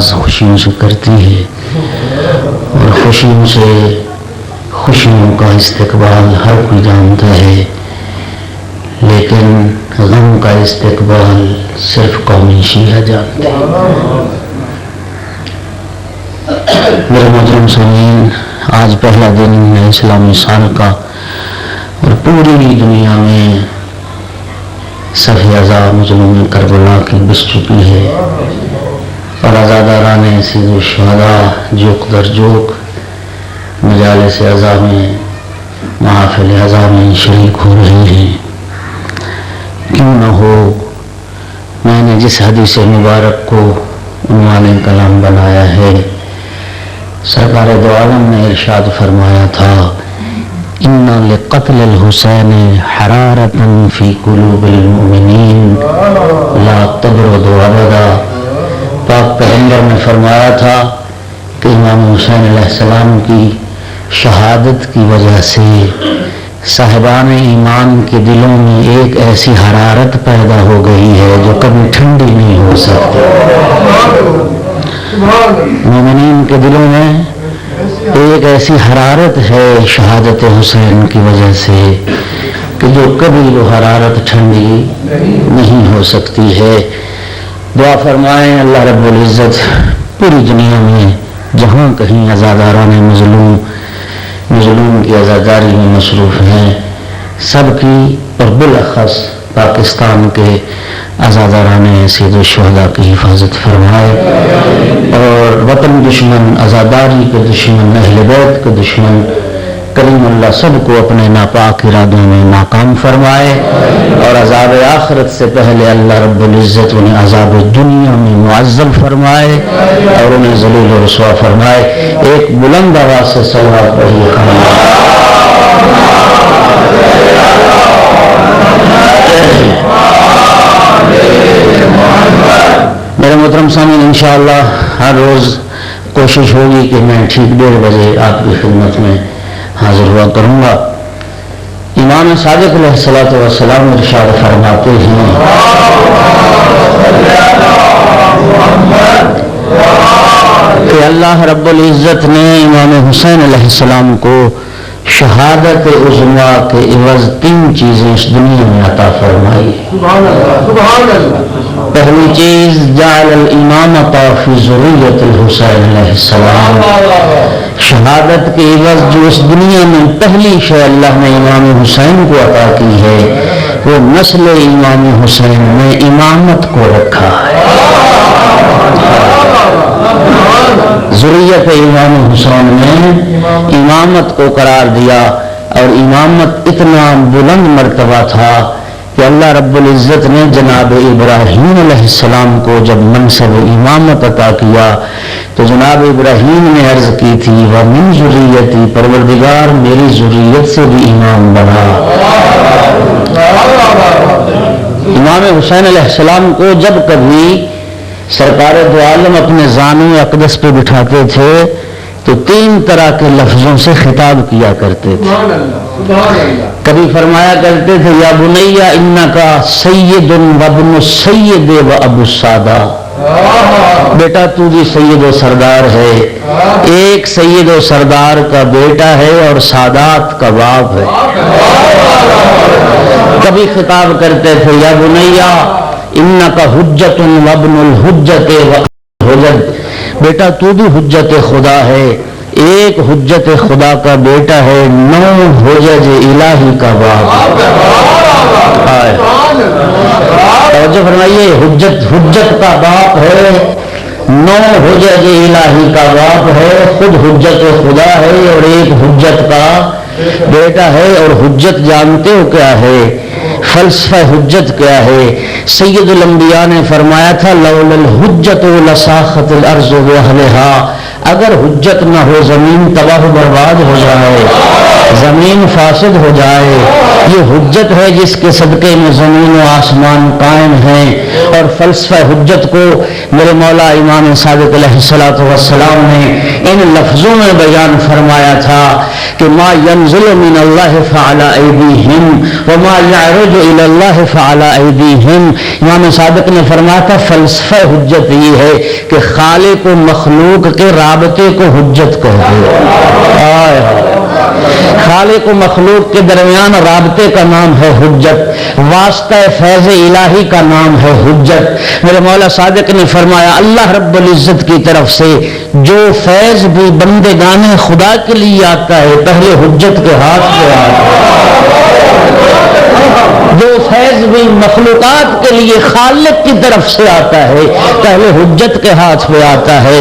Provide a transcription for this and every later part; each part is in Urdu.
آغاز خوشیوں سے کرتی ہے اور خوشیوں سے خوشیوں کا استقبال ہر کوئی جانتا ہے، لیکن غم کا استقبال صرف قومی شیعہ جانتے ہیں۔ میرے محترم سامعین، آج پہلا دن ہے اسلامی سال کا اور پوری دنیا میں صف عزا مظلوم کربلا کی بس چکی ہے اور عزاداران سید الشہداء جوق در جوق مجالس عزا میں محافل عزا میں شریک ہو رہے ہیں۔ کیوں نہ ہو، میں نے جس حدیث مبارک کو عنوان کلام بنایا ہے، سرکار دو عالم نے ارشاد فرمایا تھا، ان لقتل الحسین حرارتا فی قلوب المؤمنین لا تبرد ابدا۔ پاک پیغمبر نے فرمایا تھا کہ امام حسین علیہ السلام کی شہادت کی وجہ سے صاحبان ایمان کے دلوں میں ایک ایسی حرارت پیدا ہو گئی ہے جو کبھی ٹھنڈی نہیں ہو سکتی۔ مومنین کے دلوں میں ایک ایسی حرارت ہے شہادت حسین کی وجہ سے کہ جو کبھی وہ حرارت ٹھنڈی نہیں ہو سکتی ہے۔ دعا فرمائیں اللہ رب العزت پوری دنیا میں جہاں کہیں عزاداران مظلوم کی عزاداری میں مصروف ہیں، سب کی اور بالاخص پاکستان کے عزاداران سید الشہداء کی حفاظت فرمائے اور وطن دشمن، عزاداری کے دشمن، اہل بیت کے دشمن کریم اللہ سب کو اپنے ناپاک ارادوں میں ناکام فرمائے اور عذاب آخرت سے پہلے اللہ رب العزت انہیں عذاب دنیا میں معذب فرمائے اور انہیں ذلیل و رسوا فرمائے۔ ایک بلند آواز سے صلوات پڑھیے۔ میرے محترم سامعین، انشاءاللہ ہر روز کوشش ہوگی کہ میں ٹھیک 1:30 بجے آپ کی خدمت میں حاضر ہوا کروں گا۔ امام صادق علیہ الصلوۃ والسلام ارشاد فرماتے ہیں کہ اللہ رب العزت نے امام حسین علیہ السلام کو شہادت عظمیٰ کے عوض 3 چیزیں اس دنیا میں عطا فرمائی۔ پہلی چیز جعل الامامۃ فی ذریۃ الحسین علیہ السلام، شہادت کے عوض جو اس دنیا میں پہلی شے اللہ نے امام حسین کو عطا کی ہے وہ نسل امام حسین میں امامت کو رکھا ہے۔ ذریت امام حسین نے امامت کو قرار دیا اور امامت اتنا بلند مرتبہ تھا کہ اللہ رب العزت نے جناب ابراہیم علیہ السلام کو جب منصب امامت عطا کیا تو جناب ابراہیم نے عرض کی تھی وَمِن ذُرِّيَّتِي، پروردگار میری ذریت سے بھی امام بنا۔ امام حسین علیہ السلام کو جب کبھی سرکار دو عالم اپنے زانو اقدس پہ بٹھاتے تھے تو 3 طرح کے لفظوں سے خطاب کیا کرتے تھے۔ کبھی فرمایا کرتے تھے یا بنیا انکا سید وابن السید و ابو السادہ، بیٹا تو بھی سید و سردار ہے، ایک سید و سردار کا بیٹا ہے اور سادات کا باپ ہے۔ کبھی خطاب کرتے تھے یا بنیا انکا حجت وابن الحجت و حجت، بیٹا تو بھی حجت خدا ہے، ایک حجت خدا کا بیٹا ہے، 9 حجج الہی کا باپ۔ توجہ فرمائیے، حجت کا باپ ہے، 9 حجج الہی کا باپ ہے، خود حجت خدا ہے اور ایک حجت کا بیٹا ہے۔ اور حجت جانتے ہو کیا ہے؟ فلسفہ حجت کیا ہے؟ سید الانبیاء نے فرمایا تھا لولا الحجت لساخت الارض واہلہا، اگر حجت نہ ہو زمین تباہ و برباد ہو جائے، زمین فاسد ہو جائے۔ یہ حجت ہے جس کے صدقے میں زمین و آسمان قائم ہیں۔ اور فلسفہ حجت کو میرے مولا امام صادق علیہ الصلوۃ والسلام نے ان لفظوں میں بیان فرمایا تھا کہ ما ينزل من اللہ فعلی ایدیہم وما يعرج الی اللہ فعلی ایدیہم. امام صادق نے فرمایا تھا فلسفہ حجت یہ ہے کہ خالق و مخلوق کے رابطے کو حجت کہتے ہیں. خالق و مخلوق کے درمیان رابطے کا نام ہے حجت. واسطہ فیض الہی کا نام ہے حجت. میرے مولا صادق نے فرمایا اللہ رب العزت کی طرف سے جو فیض بھی بندگان خدا کے لیے آتا ہے پہلے حجت کے ہاتھ پہ آتا ہے. جو فیض بھی مخلوقات کے لیے خالق کی طرف سے آتا ہے پہلے حجت کے ہاتھ پہ آتا ہے.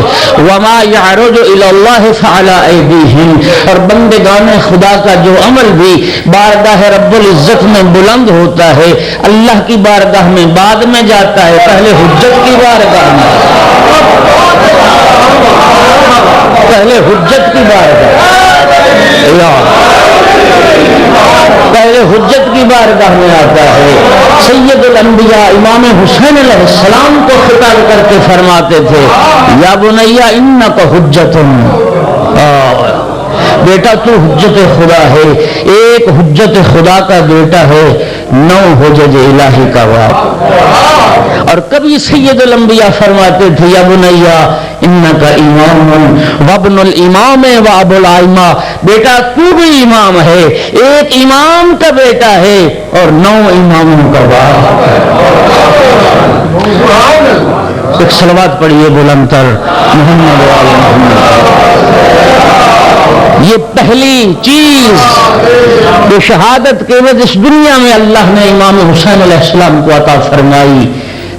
وما يعرج الى الله فعلى ايديهم. اور بندگان خدا کا جو عمل بھی بارگاہ رب العزت میں بلند ہوتا ہے اللہ کی بارگاہ میں بعد میں جاتا ہے پہلے حجت کی بارگاہ میں. پہلے حجت کی بارگاہ پہلے حجت کی بارگاہ میں آتا ہے. سید الانبیاء امام حسین علیہ السلام کو خطاب کر کے فرماتے تھے یا بنیا انک حجت. بیٹا تو حجت خدا ہے. ایک حجت خدا کا بیٹا ہے 9 حجج الہی کا باپ. اور کبھی سید الانبیاء فرماتے تھے یا بنیا انک امام وابن الامام وابو الائمہ. بیٹا تو بھی امام ہے ایک امام کا بیٹا ہے اور 9 اماموں کا باپ. ایک صلوات پڑھیے بلند تر محمد وعلی محمد. یہ پہلی چیز جو شہادت کے بعد اس دنیا میں اللہ نے امام حسین علیہ السلام کو عطا فرمائی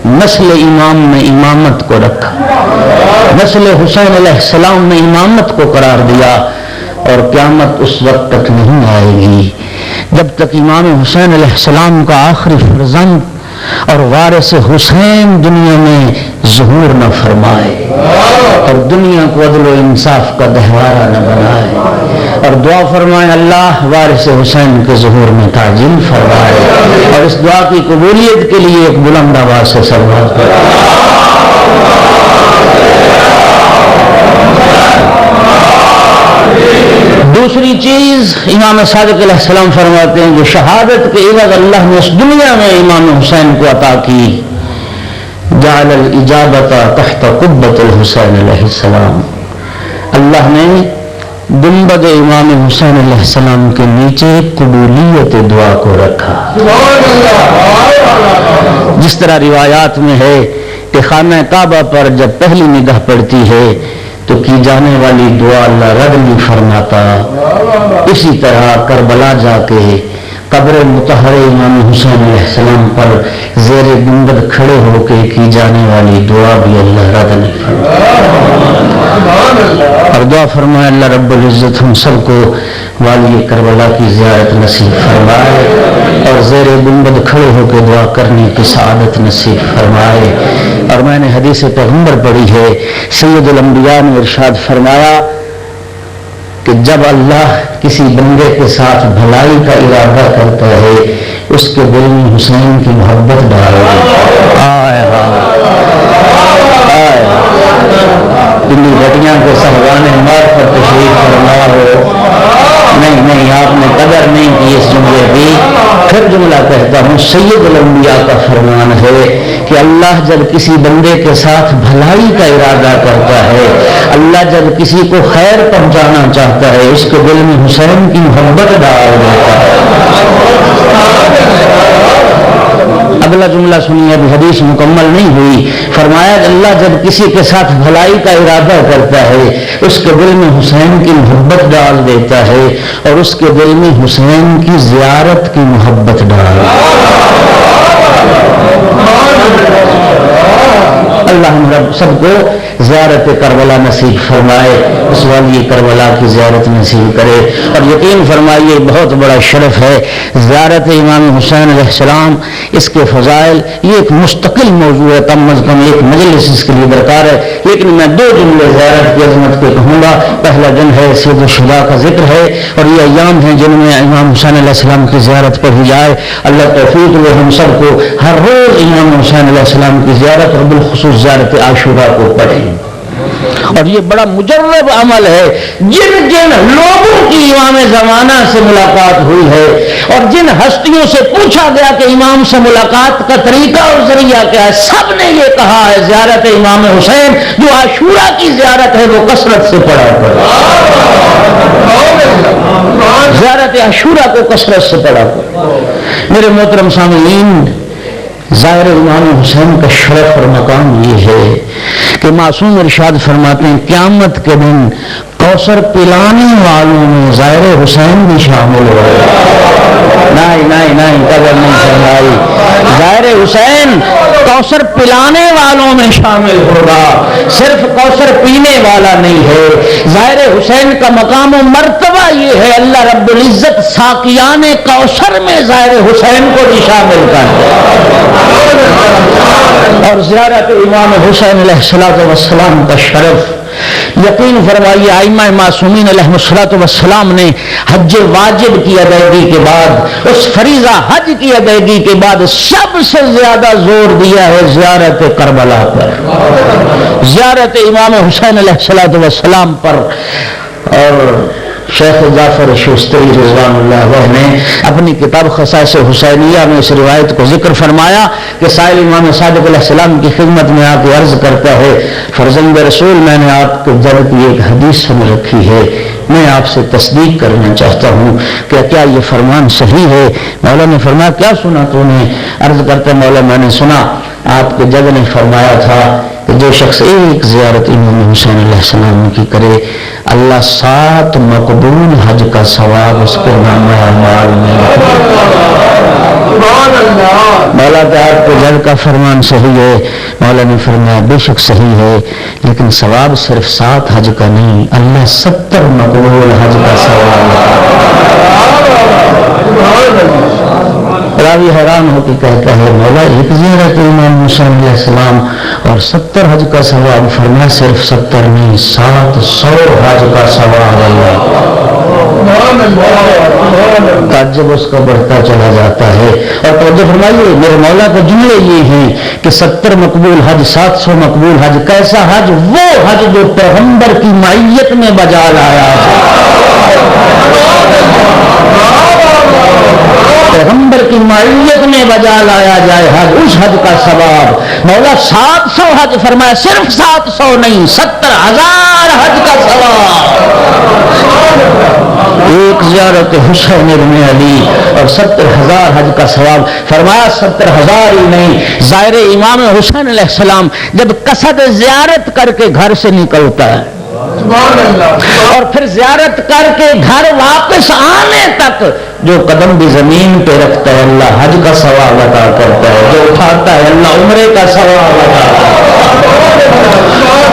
نسل امام میں امامت کو رکھا. نسل حسین علیہ السلام نے امامت کو قرار دیا اور قیامت اس وقت تک نہیں آئے گی جب تک امام حسین علیہ السلام کا آخری فرزند اور وارث حسین دنیا میں ظہور نہ فرمائے اور دنیا کو عدل و انصاف کا دہوارہ نہ بنائے. اور دعا فرمائے اللہ وارث حسین کے ظہور میں تعجیل فرمائے. اور اس دعا کی قبولیت کے لیے ایک بلند آواز سے صلوات پڑھیں. دوسری چیز امام صادق علیہ السلام فرماتے ہیں کہ شہادت کے عوض اللہ نے اس دنیا میں امام حسین کو عطا کی جعل الاجابت تحت قبۃ الحسین علیہ السلام. اللہ نے گنبد امام حسین علیہ السلام کے نیچے قبولیت دعا کو رکھا. جس طرح روایات میں ہے کہ خانہ کعبہ پر جب پہلی نگاہ پڑتی ہے تو کی جانے والی دعا اللہ رد نہیں فرماتا. اسی طرح کربلا جا کے قبر مطہر امام حسین علیہ السلام پر زیر گنبد کھڑے ہو کے کی جانے والی دعا بھی اللہ رد نہیں فرماتا. اور دعا فرمائے اللہ رب العزت ہم سب کو والی کربلا کی زیارت نصیب فرمائے اور زیر گنبد کھڑے ہو کے دعا کرنے کی سعادت نصیب فرمائے. اور میں نے حدیث پیغمبر پڑھی ہے سید الانبیاء نے ارشاد فرمایا کہ جب اللہ کسی بندے کے ساتھ بھلائی کا ارادہ کرتا ہے اس کے دل میں حسین کی محبت ڈال دلی بٹیاں کے سہوان مار پر تشریف فرما ہو. نہیں آپ نے قدر نہیں کی اس جملے کی. پھر جملہ کہتا ہوں سید الانبیاء کا فرمان ہے کہ اللہ جب کسی بندے کے ساتھ بھلائی کا ارادہ کرتا ہے اللہ جب کسی کو خیر پہنچانا چاہتا ہے اس کے دل میں حسین کی محبت ڈال دیتا ہے. اگلا جملہ سنیے ابھی حدیث مکمل نہیں ہوئی. فرمایا اللہ جب کسی کے ساتھ بھلائی کا ارادہ کرتا ہے اس کے دل میں حسین کی محبت ڈال دیتا ہے اور اس کے دل میں حسین کی زیارت کی محبت ڈال. اللہ ہم سب کو زیارت کربلا نصیب فرمائے. اس والی کربلا کی زیارت نصیب کرے. اور یقین فرمائیے بہت بڑا شرف ہے زیارت امام حسین علیہ السلام. اس کے فضائل یہ ایک مستقل موضوع ہے. کم از کم ایک مجلس اس کے لیے درکار ہے. لیکن میں 2 جملے زیارت کی عظمت کے کہوں گا. پہلا دن ہے سید الشہداء کا ذکر ہے اور یہ ایام ہیں جن میں امام حسین علیہ السلام کی زیارت پڑھی جائے. اللہ توفیق دے ہم سب کو ہر روز امام حسین علیہ السلام کی زیارت اور بالخصوص زیارت عاشورہ کو پڑھیں. اور یہ بڑا مجرب عمل ہے. جن جن لوگوں کی امام زمانہ سے ملاقات ہوئی ہے اور جن ہستیوں سے پوچھا گیا کہ امام سے ملاقات کا طریقہ اور ذریعہ کیا ہے, سب نے یہ کہا ہے زیارت امام حسین جو عاشورہ کی زیارت ہے وہ کثرت سے پڑھا کرو. زیارت عاشورہ کو کثرت سے پڑھا کرو. میرے محترم سامعین, ظاہر امام حسین کا شرف اور مقام یہ ہے کہ معصوم ارشاد فرماتے ہیں قیامت کے دن کوثر پلانے والوں میں ظاہر حسین بھی شامل ہو. نہیں قدر نہیں فرمائی. ظاہر حسین کوثر پلانے والوں میں شامل ہوگا, صرف کوثر پینے والا نہیں ہے. ظاہر حسین کا مقام و مرتبہ یہ ہے اللہ رب العزت ساقیان کوثر میں ظاہر حسین کو بھی شامل کر دے. اور زیارت امام حسین علیہ السلام کا شرف یقین فرمائیے ائمہ معصومین علیہ الصلوۃ والسلام نے حج واجب کی ادائیگی کے بعد, اس فریضہ حج کی ادائیگی کے بعد سب سے زیادہ زور دیا ہے زیارت کربلا پر, زیارت امام حسین علیہ الصلوۃ والسلام پر. اور شیخ جعفر شوستری رضوان اللہ علیہ نے اپنی کتاب خصائص حسینیہ میں اس روایت کو ذکر فرمایا کہ سائل امام صادق علیہ السلام کی خدمت میں آ کے عرض کرتا ہے فرزند رسول میں نے آپ کے در کی ایک حدیث سن رکھی ہے, میں آپ سے تصدیق کرنا چاہتا ہوں کہ کیا یہ فرمان صحیح ہے. مولا نے فرمایا کیا سنا تو نے؟ عرض کرتے مولا میں نے سنا آپ کے جد نے فرمایا تھا کہ جو شخص ایک زیارت امام حسین علیہ السلام کی کرے اللہ 7 مقبول حج کا ثواب اس کے نامہ اعمال میں. مولا کہ آپ کے جد کا فرمان صحیح ہے. مولا نے فرمایا بے شک صحیح ہے, لیکن ثواب صرف 7 حج کا نہیں, اللہ 70 مقبول حج کا ثواب. راوی حیران ہو کے کہتا ہے مولا ایک زیارت امام حسین علیہ السلام اور 70 حج کا ثواب. فرمایا صرف 70 نہیں 700 حج کا ثواب. تعجب اس کا بڑھتا چلا جاتا ہے. اور توجہ فرمائیے میرے مولا کے جملے یہ ہیں کہ 70 مقبول حج 700 مقبول حج. کیسا حج؟ وہ حج جو پیغمبر کی معیت میں بجا لایا پیغمبر کی معیت میں بجا لایا جائے حج, اس حج کا ثواب. مولا 700 حج فرمایا, صرف 700 نہیں 70,000 حج کا ثواب. ایک زیارت حسین ابن علی اور 70,000 حج کا ثواب. فرمایا 70,000 ہی نہیں, ظاہر امام حسین علیہ السلام جب قصد زیارت کر کے گھر سے نکلتا ہے اور پھر زیارت کر کے گھر واپس آنے تک جو قدم بھی زمین پہ رکھتا ہے اللہ حج کا ثواب عطا کرتا ہے, جو اٹھاتا ہے اللہ عمرے کا ثواب عطا کرتا ہے.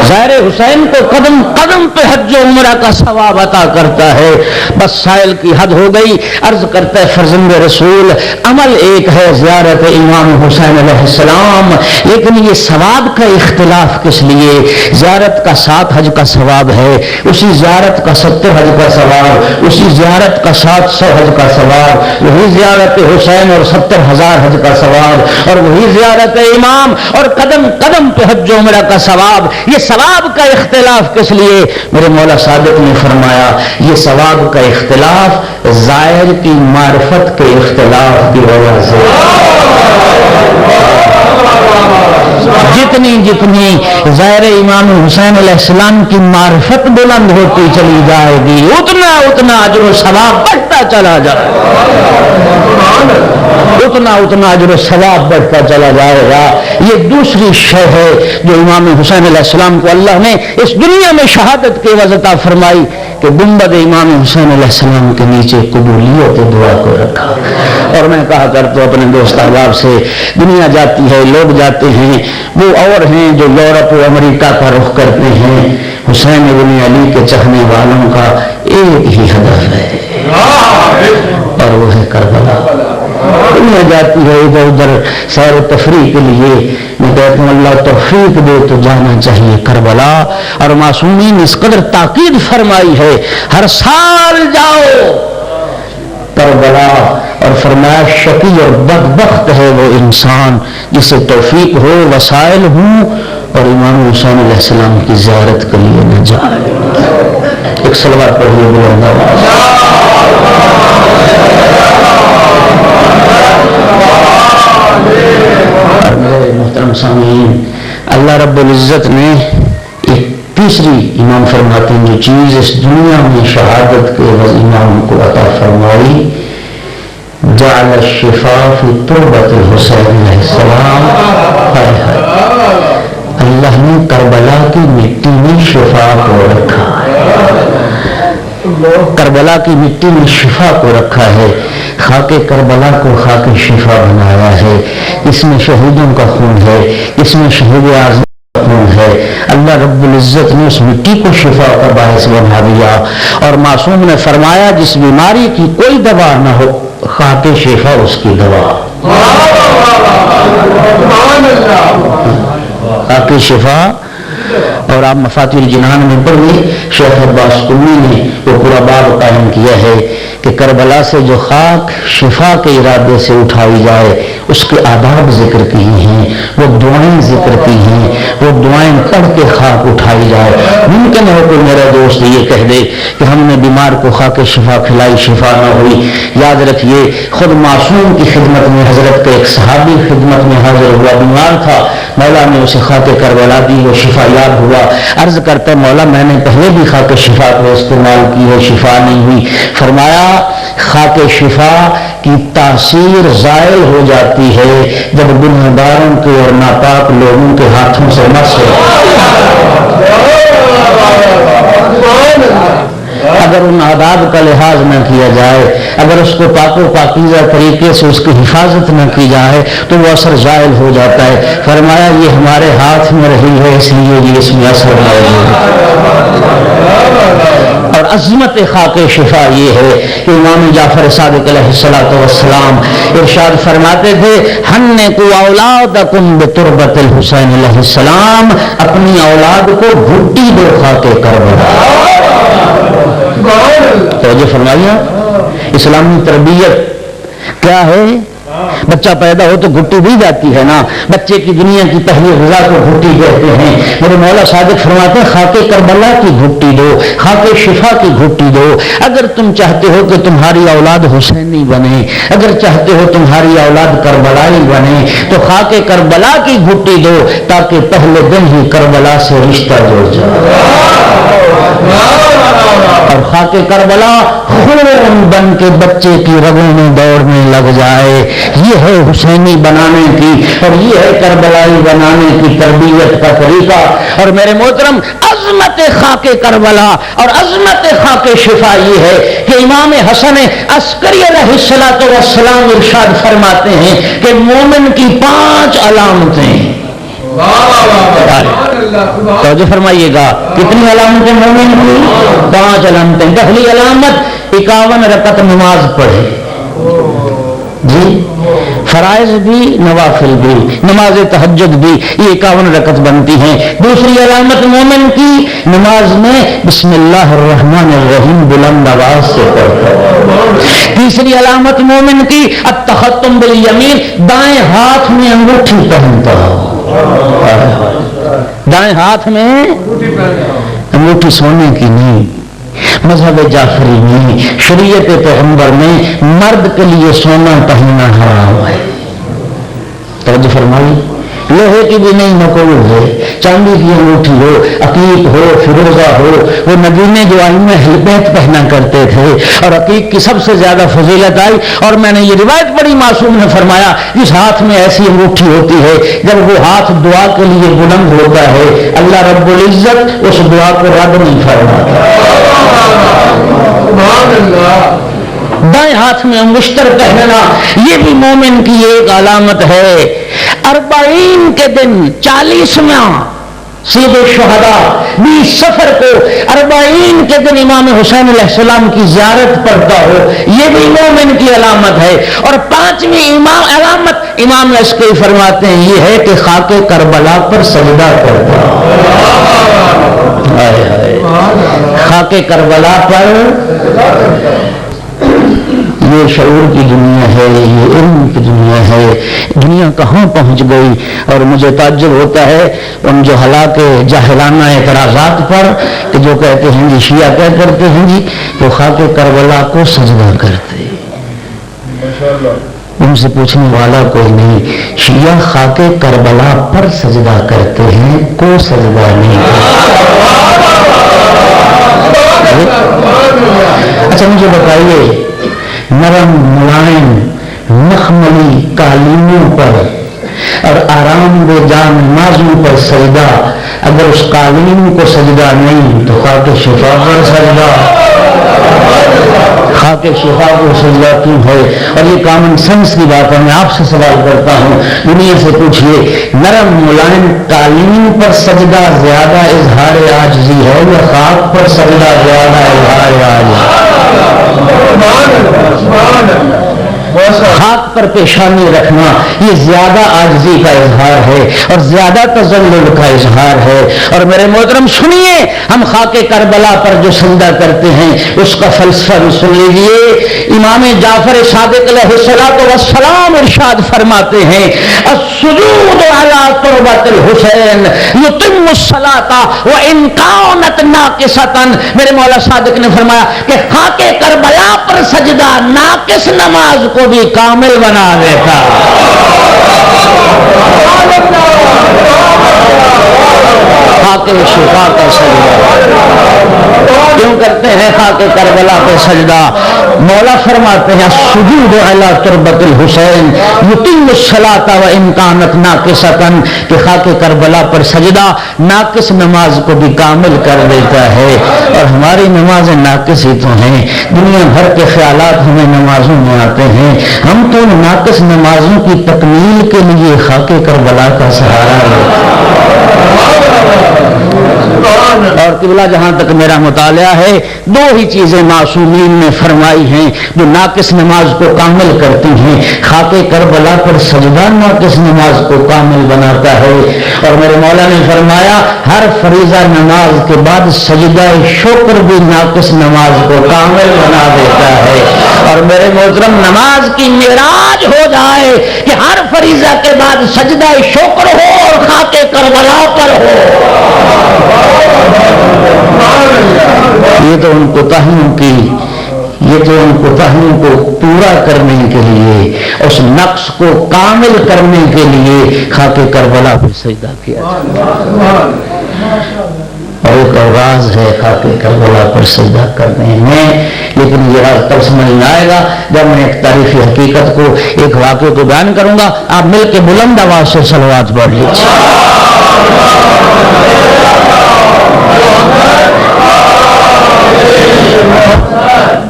ظاہر حسین کو قدم قدم پہ حج و عمرہ کا ثواب عطا کرتا ہے. بس سائل کی حد ہو گئی. عرض کرتا ہے فرزند رسول عمل ایک ہے زیارت امام حسین علیہ السلام, لیکن یہ ثواب کا اختلاف کس لیے؟ زیارت کا 7 حج کا ثواب ہے, اسی زیارت کا 70 حج کا ثواب, اسی زیارت کا 700 حج کا ثواب, وہی زیارت حسین اور 70,000 حج کا ثواب, اور وہی زیارت امام اور قدم قدم پہ حج و عمرہ کا ثواب. یہ ثواب کا اختلاف کس لیے؟ میرے مولا صادق نے فرمایا یہ ثواب کا اختلاف ظاہر کی معرفت کے اختلاف کی وجہ سے. جتنی جتنی ظاہر امام حسین علیہ السلام کی معرفت بلند ہوتی چلی جائے گی اتنا اتنا اجر و ثواب بڑھتا چلا جائے گا, اتنا اتنا اجر و ثواب بڑھتا چلا جائے گا. یہ دوسری شے ہے جو امام حسین علیہ السلام کو اللہ نے اس دنیا میں شہادت کے عوض عطا فرمائی کہ گنبد امام حسین علیہ السلام کے نیچے قبولیت دعا کو رکھا. اور میں کہا کرتا ہوں اپنے دوست احباب سے, دنیا جاتی ہے لوگ جاتے ہیں, وہ اور ہیں جو یورپ و امریکہ کا رخ کرتے ہیں. حسین ابن علی کے چاہنے والوں کا ایک ہی ہدف ہے اور وہ ہے کربلا. دنیا جاتی ہے ادھر ادھر سیر و تفریح کے لیے, میں کہتا ہوں اللہ توفیق دے تو جانا چاہیے کربلا. اور معصومین اس قدر تاکید فرمائی ہے ہر سال جاؤ کربلا, اور فرمایا شقی اور بدبخت ہے وہ انسان جسے توفیق ہو, وسائل ہوں اور امام حسین علیہ السلام کی زیارت کے لیے نہ جائے. ایک صلوات پڑھیے بلند آواز. میرے محترم سامعین، اللہ رب العزت نے ایک تیسری امام فرماتے ہیں جو چیز اس دنیا میں شہادت کے عوض امام کو عطا فرمائی، جعل الشفاء فی تربۃ الحسین علیہ السلام. اللہ نے کربلا کی مٹی میں شفا کو رکھا ہے. کربلا کی مٹی میں شفا کو رکھا ہے. خاک کربلا کو خاک شفا بنایا ہے. اس میں شہیدوں کا خون ہے، اس میں شہید اعظم کا خون ہے. اللہ رب العزت نے اس مٹی کو شفا کا باعث بنا دیا. اور معصوم نے فرمایا جس بیماری کی کوئی دوا نہ ہو، خاک شفا اس کی دوا. خاک شفا. اور آپ مفاتیح الجنان میں پڑھیں، شیخ عباس قمی نے وہ پورا باب قائم کیا ہے کہ کربلا سے جو خاک شفا کے ارادے سے اٹھائی جائے اس کے آداب ذکر کیے ہیں، وہ دعائیں ذکر کی ہیں، وہ دعائیں پڑھ کے خاک اٹھائی جائے. ممکن ہے کہ میرا دوست یہ کہہ دے کہ ہم نے بیمار کو خاک شفا کھلائی، شفا نہ ہوئی. یاد رکھیے خود معصوم کی خدمت میں حضرت کے ایک صحابی خدمت میں حاضر ہوا، بیمار تھا، مولا نے اسے خاک کربلا دی، وہ شفا یاب ہوا. عرض کرتا مولا میں نے پہلے بھی خاک شفا کو استعمال کی ہے، شفا نہیں ہوئی. فرمایا خاک شفا کی تاثیر زائل ہو جاتی ہے جب گنہگاروں کے اور ناپاک لوگوں کے ہاتھوں سے مس ہو. اگر ان آداب کا لحاظ نہ کیا جائے، اگر اس کو پاک و پاکیزہ طریقے سے اس کی حفاظت نہ کی جائے تو وہ اثر زائل ہو جاتا ہے. فرمایا یہ ہمارے ہاتھ میں رہی ہے اس لیے یہ اس میں اثر زائل ہے. اور عظمت خاک شفا یہ ہے کہ امام جعفر صادق علیہ السلام ارشاد فرماتے تھے حنکوا اولادکم بتربۃ الحسین علیہ السلام، اپنی اولاد کو گھٹی دو خاک کربلا. توجہ فرمائیے، اسلامی تربیت کیا ہے؟ بچہ پیدا ہو تو گھٹی دی جاتی ہے نا. بچے کی دنیا کی پہلی غذا کو گھٹی کہتے ہیں. میرے مولا صادق فرماتے ہیں خاک کربلا کی گھٹی دو، خاک شفا کی گھٹی دو. اگر تم چاہتے ہو کہ تمہاری اولاد حسینی بنے، اگر چاہتے ہو تمہاری اولاد کربلائی بنے تو خاک کربلا کی گھٹی دو تاکہ پہلے دن ہی کربلا سے رشتہ جڑ جائے. اور خاک کربلا خون بن کے بچے کی رگوں میں دوڑنے لگ جائے. یہ ہے حسینی بنانے کی اور یہ ہے کربلائی بنانے کی تربیت کا طریقہ. اور میرے محترم عظمت خاک کربلا اور عظمت خاک شفا یہ ہے کہ امام حسن عسکری علیہ السلام ارشاد فرماتے ہیں کہ مومن کی 5 علامتیں. توجہ فرمائیے گا، کتنی علامتیں مومن کی؟ 5 علامتیں. پہلی علامت 51 رکعت نماز پڑھے. جی فرائض بھی نوافل بھی، نماز تہجد بھی، یہ 51 رکعت بنتی ہیں. دوسری علامت مومن کی نماز میں بسم اللہ الرحمن الرحیم بلند آواز سے پڑھتا. تیسری علامت مومن کی التختم بالیمین، دائیں ہاتھ میں انگوٹھی پہنتا. دائیں ہاتھ میں انگوٹھی سونے کی نہیں، مذہب جعفری میں، شریعت پیغمبر میں مرد کے لیے سونا پہننا حرام ہے. توجہ فرمائی. لوہے کی بھی نہیں مقبول ہے، چاندی کی انگوٹھی ہو، عقیق ہو، فیروزہ ہو. وہ نگینے جو ائمہ اہل بیت پہنا کرتے تھے اور عقیق کی سب سے زیادہ فضیلت آئی. اور میں نے یہ روایت پڑھی، معصوم نے فرمایا جس ہاتھ میں ایسی انگوٹھی ہوتی ہے جب وہ ہاتھ دعا کے لیے بلند ہوتا ہے اللہ رب العزت اس دعا کو رد نہیں فرماتا. دائیں ہاتھ میں انگشتر پہننا یہ بھی مومن کی ایک علامت ہے. 40 کے دن 40واں سید الشہداء 20 صفر کو 40 کے دن امام حسین علیہ السلام کی زیارت پڑھتا ہو، یہ بھی مومن کی علامت ہے. اور 5ویں علامت امام عسکری فرماتے ہیں یہ ہے کہ خاک کربلا پر سجدہ کرتا. خاک کربلا پر یہ شعور کی دنیا ہے، یہ علم کی دنیا ہے، دنیا کہاں پہنچ گئی. اور مجھے تعجب ہوتا ہے ان جو ہلاک جاہلانہ اعتراضات پر کہ جو کہتے ہیں جی شیعہ کیا کرتے ہیں جی وہ خاک کربلا کو سجدہ کرتے. ان سے پوچھنے والا کوئی نہیں. شیعہ خاک کربلا پر سجدہ کرتے ہیں، کو سجدہ نہیں کرتے. اچھا مجھے بتائیے نرم ملائم مخملی قالینوں پر اور آرام دہ جان نمازوں پر سجدہ، اگر اس قالین کو سجدہ نہیں تو خاک شفا پر سجدہ، خاک شفا کو سجدہ کیوں ہے؟ اور یہ کامن سینس کی بات ہے. میں آپ سے سوال کرتا ہوں، دنیا سے پوچھئے نرم ملائم قالین پر سجدہ زیادہ اظہار عاجزی ہے یا خاک پر سجدہ زیادہ اظہار عاجزی؟ خاک پر پیشانی رکھنا یہ زیادہ عاجزی کا اظہار ہے اور زیادہ تذلل کا اظہار ہے. اور میرے محترم سنیے، ہم خاک کربلا پر جو سجدہ کرتے ہیں اس کا فلسفہ بھی سن لیجیے. امام جعفر صادق علیہ الصلوۃ والسلام ارشاد فرماتے ہیں السجود علی تربۃ الحسین یتم الصلاۃ وان کانت ناقصۃ. میرے مولا صادق نے فرمایا کہ خاک کربلا پر سجدہ ناقص نماز کو بھی کامل بنا دیتا. خاک شفا کا سجدہ کیوں کرتے ہیں؟ خاک کربلا پہ سجدہ. مولا فرماتے ہیں سجود علی تربۃ الحسین یتم الصلاۃ وان کانت ناقصۃ، کہ خاک کربلا پر سجدہ ناقص نماز کو بھی کامل کر دیتا ہے. اور ہماری نمازیں ناقص ہی تو ہیں. دنیا بھر کے خیالات ہمیں نمازوں میں آتے ہیں، ہم تو ناقص نمازوں کی تکمیل کے لیے خاک کربلا کا سہارا لیتے. اور قبلہ جہاں تک میرا مطالعہ ہے دو ہی چیزیں معصومین نے فرمائی ہیں جو ناقص نماز کو کامل کرتی ہیں. خاک کربلا پر سجدہ ناقص نماز کو کامل بناتا ہے. اور میرے مولا نے فرمایا ہر فریضہ نماز کے بعد سجدہ شکر بھی ناقص نماز کو کامل بنا دیتا ہے. اور میرے محترم نماز کی معراج ہو جائے کہ ہر فریضہ کے بعد سجدہ شکر ہو اور خاک کربلا پر ہو. یہ تو ان کوتاہیوں کو پورا کرنے کے لیے، اس نقص کو کامل کرنے کے لیے خاک کربلا پر سجدہ کیا اور ایک راز ہے خاک کربلا پر سجدہ کرنے میں. لیکن یہ راز تب سمجھ میں آئے گا جب میں ایک تاریخی حقیقت کو، ایک واقعے کو بیان کروں گا. آپ مل کے بلند آواز سے صلوات پڑھ لیجیے.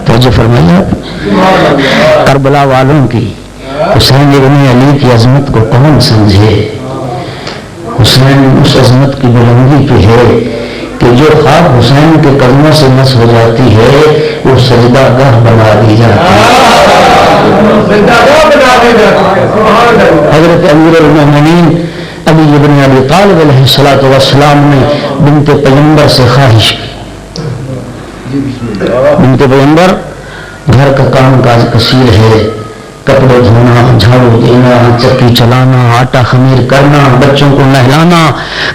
توجہ فرمائیے. کربلا والوں کی، حسین ابن علی کی عظمت کو کون سمجھے؟ حسین اس عظمت کی بلندی پہ ہے کہ جو خاک حسین کے قدموں سے مس ہو جاتی ہے وہ سجدہ گاہ بنا دی جاتی ہے. حضرت امیر المومنین علی ابن ابی طالب علیہ الصلوۃ والسلام نے بنت پیغمبر سے خواہش کی. بنت پیغمبر گھر کا کام کاج کثیر ہے، کپڑے دھونا، جھاڑو دینا، چکی چلانا، آٹا خمیر کرنا، بچوں کو نہلانا،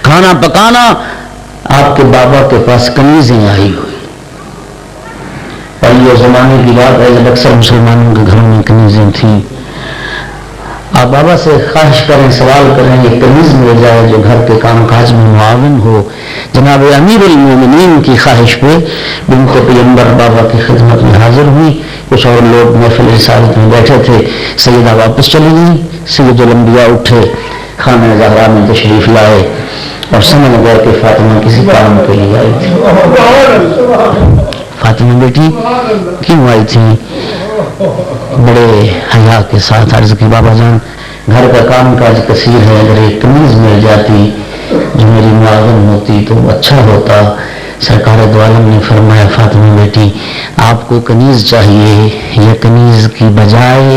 کھانا پکانا. آپ کے بابا کے پاس کنیزیں آئی ہوئی. اور یہ زمانے کی بات ہے جب اکثر مسلمانوں کے گھروں میں کنیزیں تھیں. آپ بابا سے خواہش کریں، سوال کریں، یہ کنیز مل جائے جو گھر کے کام کاج میں معاون ہو. جناب امیر المومنین کی خواہش پہ بنت پیغمبر بابا کی خدمت میں حاضر ہوئی. کچھ اور لوگ محفل رسالت میں بیٹھے تھے. سیدہ واپس چلی گئی. سید الانبیاء اٹھے، خانہ زہرا میں تشریف لائے اور سمجھ گئے کہ فاطمہ کسی کام کے لیے آئی تھی. فاطمہ بیٹی کیوں آئی تھی؟ بڑے حیا کے ساتھ عرض کی بابا جان گھر کا کام کاج کثیر ہے، اگر ایک کنیز مل جاتی جو میری معاون ہوتی تو اچھا ہوتا. سرکار دو عالم نے فرمایا فاطمہ بیٹی آپ کو کنیز چاہیے یا کنیز کی بجائے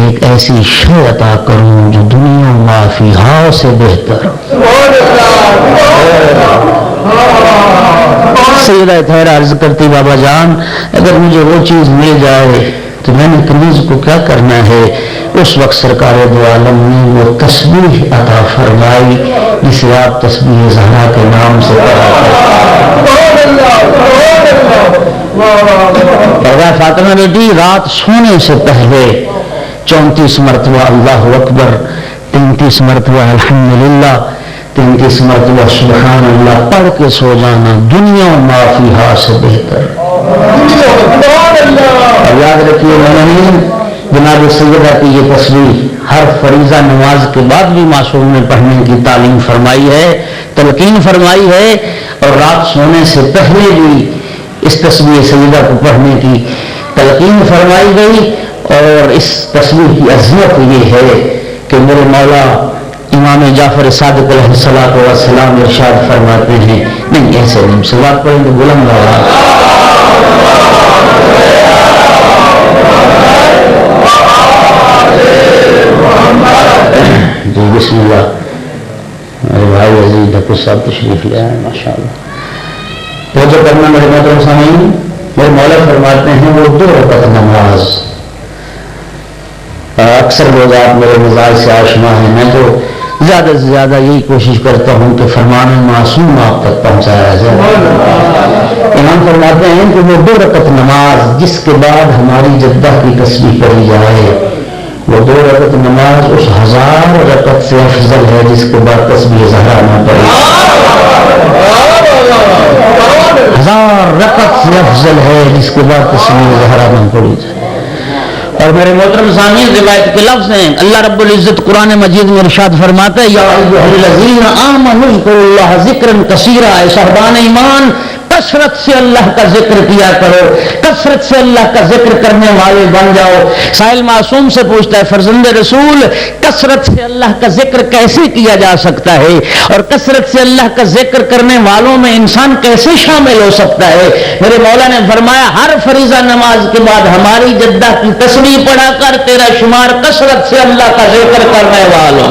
ایک ایسی شے عطا کروں جو دنیا ما فیہا سے بہتر. سیدہ طاہرہ عرض کرتی بابا جان اگر مجھے وہ چیز مل جائے تو تو میں نے کنیز کو کیا کرنا ہے؟ اس وقت سرکار دو عالم نے وہ تسبیح عطا فرمائی جسے آپ تسبیح زہرا کے نام سے پڑھا۔ فاطمہ بیٹی رات سونے سے پہلے 34 مرتبہ اللہ اکبر، 33 مرتبہ الحمدللہ، 33 مرتبہ سبحان اللہ پڑھ کے سو جانا دنیا و ما فیہا سے بہتر۔ اور یاد رکھیے مومنین، جناب سیدہ کی یہ تسبیح ہر فریضہ نماز کے بعد بھی معصوم نے پڑھنے کی تعلیم فرمائی ہے، تلقین فرمائی ہے، اور رات سونے سے پہلے بھی اس تسبیح سیدہ کو پڑھنے کی تلقین فرمائی گئی۔ اور اس تسبیح کی عظمت یہ ہے کہ میرے مولا امام جعفر صادق علیہ الصلوۃ والسلام ارشاد فرماتے ہیں، نہیں ایسے نہیں، صلوات پڑھیں تو بلند آواز۔ جی بسم اللہ۔ میرے بھائی عزیز ڈھکو صاحب تشریف لے آئے ماشاء اللہ۔ تو جو کرنا میرے محترم سامعین، میرے مولا فرماتے ہیں وہ 2 رکعت نماز، اکثر لوگ آپ میرے مزاج سے آشنا ہیں، میں تو زیادہ سے زیادہ یہی کوشش کرتا ہوں کہ فرمان معصوم آپ تک پہنچایا جائے۔ امام فرماتے ہیں کہ وہ 2 رکعت نماز جس کے بعد ہماری جدہ کی تسبیح پڑھی جائے، وہ 2 رکعت نماز اس 1000 رکعت سے افضل ہے جس کے بعد تسبیح زہرا نہ پڑھی۔ 1000 رکعت سے افضل ہے جس کے بعد تسبیح زہرا نہ پڑھی جائے۔ اور میرے محترم سامعین، روایت کے لفظ ہیں، اللہ رب العزت قرآن مجید میں ارشاد فرماتا ہے، یا ایھا الذین آمنوا اذکروا اللہ ذکرا کثیرا، اے صاحبان ایمان کثرت سے اللہ کا ذکر کیا کرو، کثرت سے اللہ کا ذکر کرنے والے بن جاؤ۔ سائل معصوم سے پوچھتا ہے، فرزند رسول کثرت سے اللہ کا ذکر کیسے کیا جا سکتا ہے، اور کثرت سے اللہ کا ذکر کرنے والوں میں انسان کیسے شامل ہو سکتا ہے؟ میرے مولا نے فرمایا، ہر فریضہ نماز کے بعد ہماری جدہ کی تسبیح پڑھا کر، تیرا شمار کثرت سے اللہ کا ذکر کرنے والوں،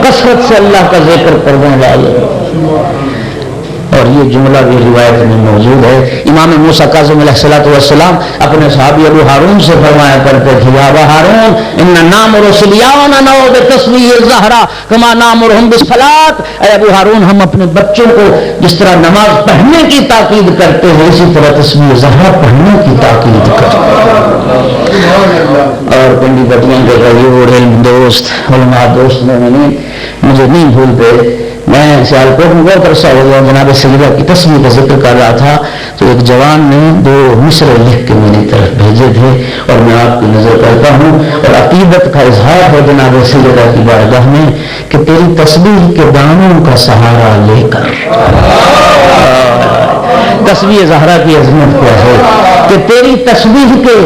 کثرت سے اللہ کا ذکر کرنے والوں۔ اور یہ جملہ بھی روایت میں موجود ہے۔ امام موسیٰ کاظم علیہ السلام اپنے صحابی ابو ہارون سے فرمایا کرتے تھے، یا ابا ہارون ان نامر صلیان نو بتسبیح الزہرا کما نامرہم بالصلاۃ، اے ابو ہارون ہم اپنے بچوں کو جس طرح نماز پڑھنے کی تاکید کرتے ہیں اسی طرح تسبیح زہرا پڑھنے کی تاکید کرتے ہیں۔ اور پنڈی بٹیاں کے غیور علم دوست علماء دوست مومنین مجھے نہیں بھولتے، میں سیالکوٹ میں بہت عرصہ ہو گیا، جناب سیدہ کی تسبیح کا ذکر کر رہا تھا تو ایک جوان نے 2 مصرے لکھ کے میری طرف بھیجے تھے، اور میں آپ کی نظر کرتا ہوں اور عقیدت کا اظہار ہے جناب سیدہ کی بارگاہ میں کہ تیری تسبیح کے دانوں کا سہارا لے کر، تسبیح زہرا کی عظمت کیا ہے کہ تیری تسبیح کے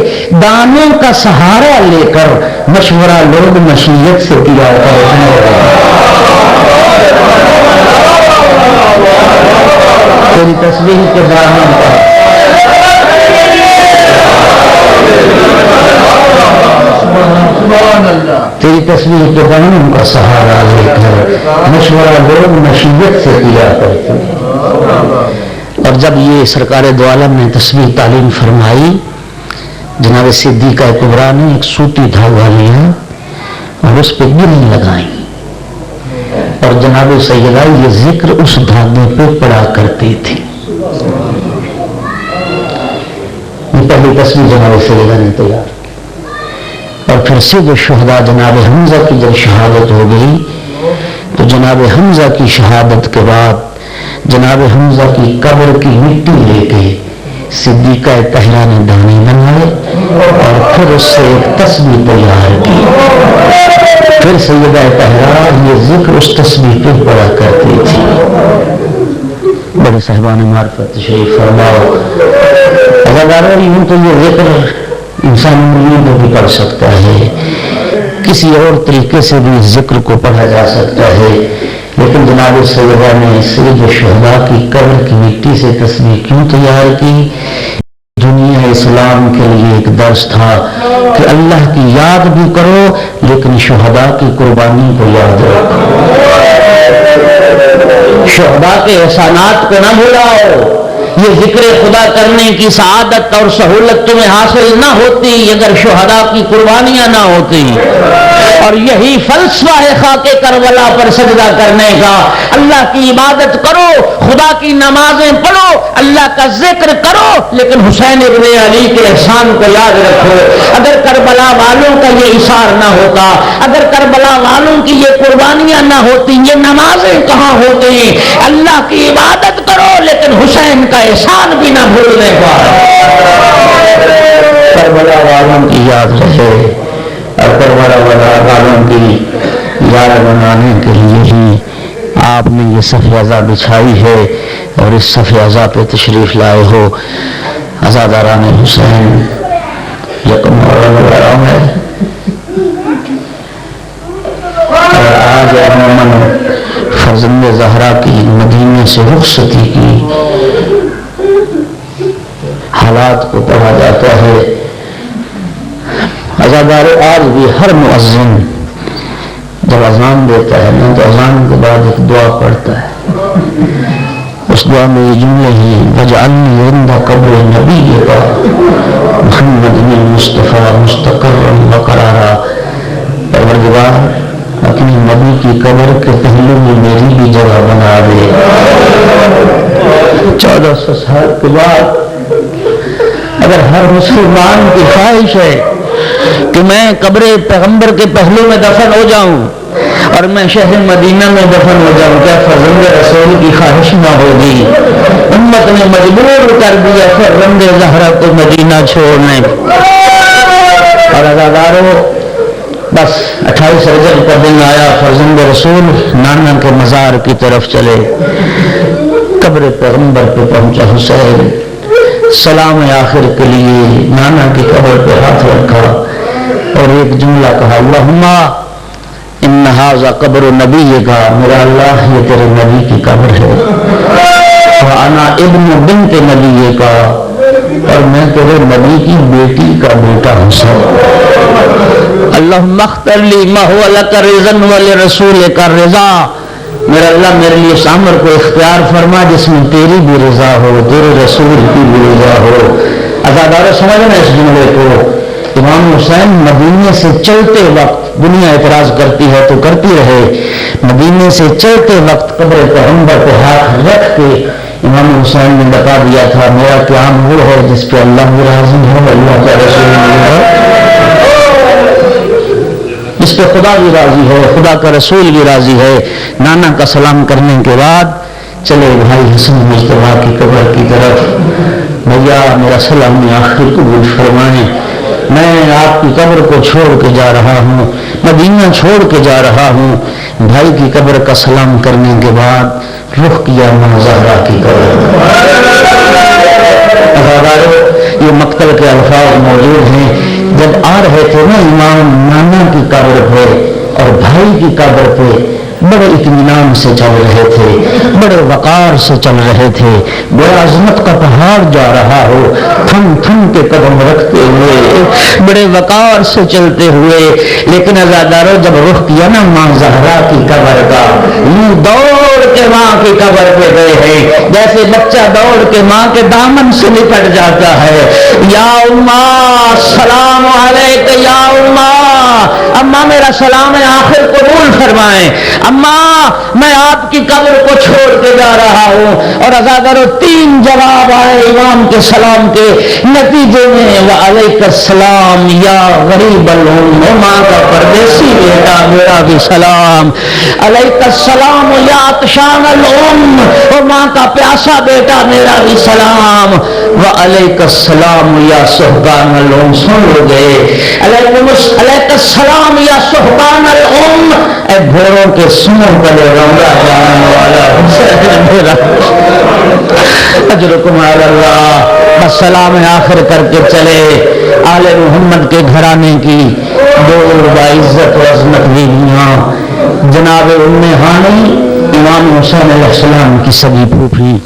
دانوں کا سہارا لے کر مشورہ لوگ مشیت سے کیا تیری تسبیح کے دانوں کا، تیری تسبیح کے دانوں کا سہارا لے کر مشورہ لوگ مشیت سے کیا کرتے ہیں۔ اور جب یہ سرکار دو عالم نے تسبیح تعلیم فرمائی، جناب صدیقہ کبریٰ نے ایک سوتی دھاگا لیا اور اس پہ گریں لگائیں، اور جناب سیدہ یہ ذکر اس دھاگے پہ پڑا کرتے تھے۔ یہ پہلی تسبیح جناب سیدہ نے تیار، اور پھر سید الشہداء جناب حمزہ کی جب شہادت ہو گئی تو جناب حمزہ کی شہادت کے بعد جناب حمزہ کی قبر کی مٹی لے کے صدیقہ طاہرہ نے دانے بنائے اور پھر اس سے ایک تسبیح تیار کی، پھر سیدہ طاہرہ یہ ذکر اس تسبیح پہ پڑھا کرتی تھی۔ بڑے صاحبان معرفت تشریف فرماؤ، اگر یوں تو یہ ذکر انسان مرید بھی پڑھ سکتا ہے، کسی اور طریقے سے بھی اس ذکر کو پڑھا جا سکتا ہے، لیکن جناب سیدہ نے سید الشہداء کی قبر کی مٹی سے تسبیح کیوں تیار کی؟ دنیا اسلام کے لیے ایک درس تھا کہ اللہ کی یاد بھی کرو لیکن شہداء کی قربانی کو یاد رکھو، شہداء کے احسانات کو نہ بھلاؤ، یہ ذکر خدا کرنے کی سعادت اور سہولت تمہیں حاصل نہ ہوتی اگر شہداء کی قربانیاں نہ ہوتی. اور یہی فلسفہ ہے خاک کربلا پر سجدہ کرنے کا. اللہ کی عبادت کرو، خدا کی نمازیں پڑھو، اللہ کا ذکر کرو، لیکن حسین ابن علی کے احسان کو یاد رکھو. اگر کربلا والوں کا یہ اثار نہ ہوتا، اگر کربلا والوں کی یہ قربانیاں نہ ہوتی، یہ نمازیں کہاں ہوتی؟ اللہ کی عبادت کرو لیکن حسین کا احسان بھی نہ بھولنے کا. کربلا والوں کی یاد رہے اور کربلا والوں کی یاد بنانے کے لیے ہی آپ نے یہ صف عزا بچھائی ہے اور اس صف عزا پہ تشریف لائے ہو. عزاداران حسین یکم ہے اور آج عموماً فرزند زہرا کی مدینے سے رخصتی کی حالات کو پڑھا جاتا ہے. عزادار آج بھی ہر مؤذن جب اذان دیتا ہے نا تو اذان کے بعد ایک دعا پڑھتا ہے. اس دعا میں یہ جملے ہیں وجعلنی عند قبر نبیک محمد المصطفیٰ مستقرا وقرارا. پروردگار اپنی نبی کی قبر کے پہلو میں میری بھی جگہ بنا دے. 1400 سال کے بعد اگر ہر مسلمان کی خواہش ہے کہ میں قبر پیغمبر کے پہلو میں دفن ہو جاؤں اور میں شہر مدینہ میں دفن ہو جاؤں، کیا فرزند رسول کی خواہش نہ ہوگی؟ امت نے مجبور کر دیا فرزند زہرا کو مدینہ چھوڑنے. اور عزاداروں بس 28 رجب کا دن آیا، فرزند رسول نانا کے مزار کی طرف چلے. قبر پیغمبر پہ پہنچا حسین، سلام آخر کے لیے نانا کی قبر پہ ہاتھ رکھا اور ایک جملہ کہا اللہم ان ھذا قبر نبیک، میرا اللہ یہ تیرے نبی کی قبر ہے. وانا ابن بنت نبیک، اور میں تیرے نبی کی بیٹی کا بیٹا حسین. اللہم اختر لی ما هو لک رضا ولرسولک رضا، میرا اللہ میرے لیے اس امر کو اختیار فرما جس میں تیری بھی رضا ہو، تیرے رسول کی بھی رضا ہو. عزاداروں سمجھنا اس جملے کو. امام حسین مدینے سے چلتے وقت، دنیا اعتراض کرتی ہے تو کرتی رہے، مدینے سے چلتے وقت قبر پیغمبر پہ ہاتھ رکھ کے امام حسین نے بتا دیا تھا میرا قیام وہ ہے جس پہ اللہ بھی راضی ہے، اللہ کا رسول بھی ہے، اس پہ خدا بھی راضی ہے، خدا کا رسول بھی راضی ہے. نانا کا سلام کرنے کے بعد چلے بھائی حسن مصطفیٰ کی قبر کی طرف. بھیا میرا سلام آخر قبول فرمائیں، میں آپ کی قبر کو چھوڑ کے جا رہا ہوں، مدینہ چھوڑ کے جا رہا ہوں. بھائی کی قبر کا سلام کرنے کے بعد رخ کیا ماں زہرا کی قبر. یہ مقتل کے الفاظ موجود ہیں. جب آ رہے تھے نا امام نانا کی قبر پہ اور بھائی کی قبر پہ بڑے اطمینان سے چل رہے تھے، بڑے وقار سے چل رہے تھے. بڑا عظمت کا پہاڑ جا رہا ہو، تھم تھم کے قدم رکھتے ہوئے، بڑے وقار سے چلتے ہوئے. لیکن عزاداروں جب رخ کیا نا ماں زہرا کی قبر کا، یوں دوڑ کے ماں کی قبر پہ گئے ہیں جیسے بچہ دوڑ کے ماں کے دامن سے لپٹ جاتا ہے. یا اماں سلام علیک، یا اماں، اماں میرا سلام آخر قبول فرمائیں. اماں میں آپ کی قبر کو چھوڑ کے جا رہا ہوں. اور عزاداروں 3 جواب آئے امام کے سلام کے نتیجے میں. وعلیک السلام یا غریب الام، ماں کا پردیسی بیٹا میرا بھی سلام. علیک السلام یا عطشان الام، ماں کا پیاسا بیٹا میرا بھی سلام. وعلیک السلام یا سہبان الام، سن لو گے علیک السلام یا سہبان الام، اے گھوڑوں کے سنوں پر روندا جانے والا حسین میرا اجرکم علی اللہ. بس سلام آخر کر کے چلے. آل محمد کے گھرانے کی دو باعزت و عظمت بیویاں جناب ام ہانی امام حسین علیہ السلام کی سگی پھوپھی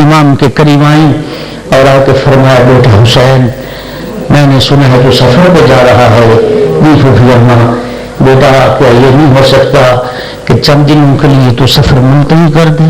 امام کے قریب آئیں اور آ کے فرمایا بیٹا حسین میں نے سنا ہے تو سفر پہ جا رہا ہے. پھوپھی اماں بیٹا کیا یہ نہیں ہو سکتا کہ چند دنوں کے لیے تو سفر منتقل کر دے؟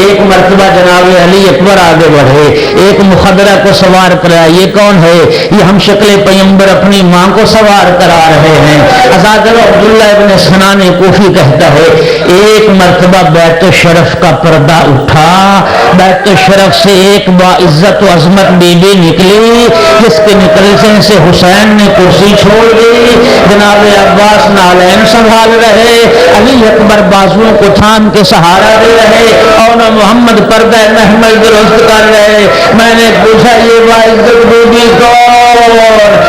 ایک مرتبہ جناب علی اکبر آگے بڑھے، ایک مخدرہ کو سوار کرا. یہ کون ہے؟ یہ ہم شکل پیغمبر اپنی ماں کو سوار کرا رہے ہیں. حضرت عبداللہ ابن سنان کوفی کہتا ہے ایک مرتبہ بیت الشرف کا پردہ اٹھا، بیت الشرف سے ایک باعزت و عظمت بی بی نکلی، جس کے نکلنے سے حسین نے کرسی چھوڑ دی. جناب عباس نالین سنبھال رہے، علی اکبر بازوؤں کو تھام کے سہارا دے رہے، اور محمد پردہ محمل درست کر رہے. میں نے پوچھا یہ باعزت بی بی کون؟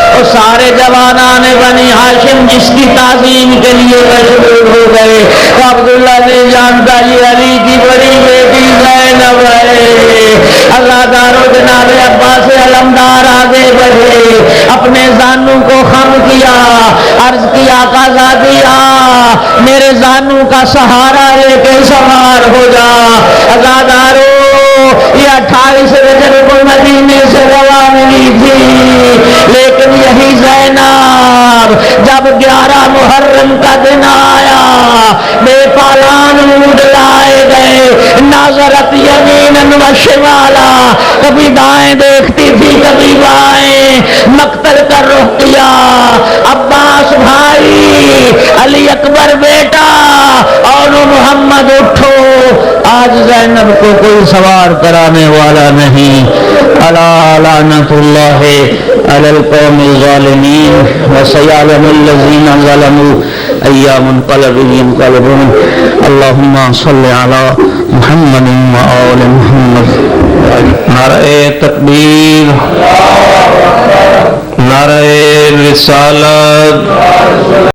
اور سارے جوانان بنی ہاشم جس کی تعظیم کے لیے مشغول ہو گئے. عبداللہ نے جانتا یہ علی کی بڑی بیٹی زینب ہے. اللہ دارو جناب عباس علمدار آگے بڑھے، اپنے زانوں کو خم کیا، عرض کیا قضا دیا میرے زانوں کا سہارا لے کے سوار ہو جا. اللہ دارو یہ 28 رجب کو مدینے سے روانگی تھی، لیکن یہی زینب جب 11 محرم کا دن آیا بے پالان اونٹ لائے گئے، ناظرت یمیناً و شمالا، کبھی دائیں دیکھتی تھی کبھی بائیں، مقتل کر رخ کیا. عباس بھائی، علی اکبر بیٹا، اور محمد اٹھو، آج زینب کو کوئی سوار کرانے والا نہیں. الا لعنت اللہ علی القوم الظالمین وسیعلم الذین ظلموا ای منقلب ینقلبون. اللہم صل علی محمد و آل محمد. نعرہ تکبیر، نعرہ رسالت.